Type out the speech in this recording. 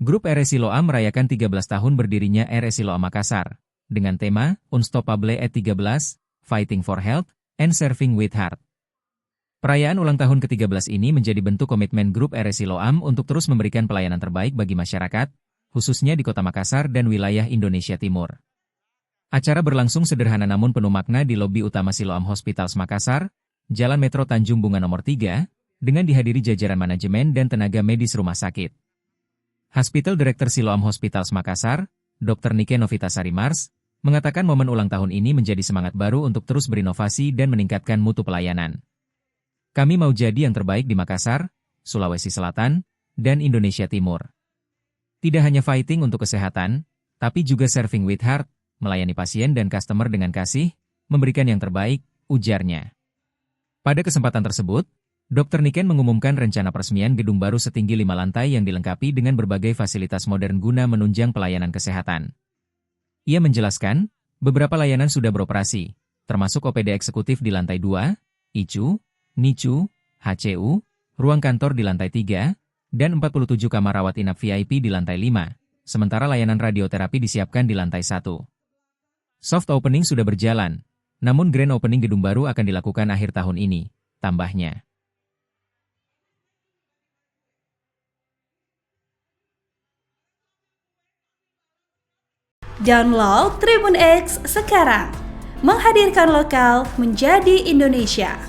Grup RS Siloam merayakan 13 tahun berdirinya RS Siloam Makassar, dengan tema Unstoppable at 13, Fighting for Health, and Serving with Heart. Perayaan ulang tahun ke-13 ini menjadi bentuk komitmen grup RS Siloam untuk terus memberikan pelayanan terbaik bagi masyarakat, khususnya di Kota Makassar dan wilayah Indonesia Timur. Acara berlangsung sederhana namun penuh makna di lobi utama Siloam Hospitals Makassar, Jalan Metro Tanjung Bunga nomor 3, dengan dihadiri jajaran manajemen dan tenaga medis rumah sakit. Hospital Director Siloam Hospitals Makassar, Dr. Nike Novitasari Mars, mengatakan momen ulang tahun ini menjadi semangat baru untuk terus berinovasi dan meningkatkan mutu pelayanan. Kami mau jadi yang terbaik di Makassar, Sulawesi Selatan, dan Indonesia Timur. Tidak hanya fighting untuk kesehatan, tapi juga serving with heart, melayani pasien dan customer dengan kasih, memberikan yang terbaik, ujarnya. Pada kesempatan tersebut, Dr. Niken mengumumkan rencana peresmian gedung baru setinggi 5 lantai yang dilengkapi dengan berbagai fasilitas modern guna menunjang pelayanan kesehatan. Ia menjelaskan, beberapa layanan sudah beroperasi, termasuk OPD eksekutif di lantai 2, ICU, NICU, HCU, ruang kantor di lantai 3, dan 47 kamar rawat inap VIP di lantai 5, sementara layanan radioterapi disiapkan di lantai 1. Soft opening sudah berjalan, namun grand opening gedung baru akan dilakukan akhir tahun ini, tambahnya. Download Tribun X sekarang, menghadirkan lokal menjadi Indonesia.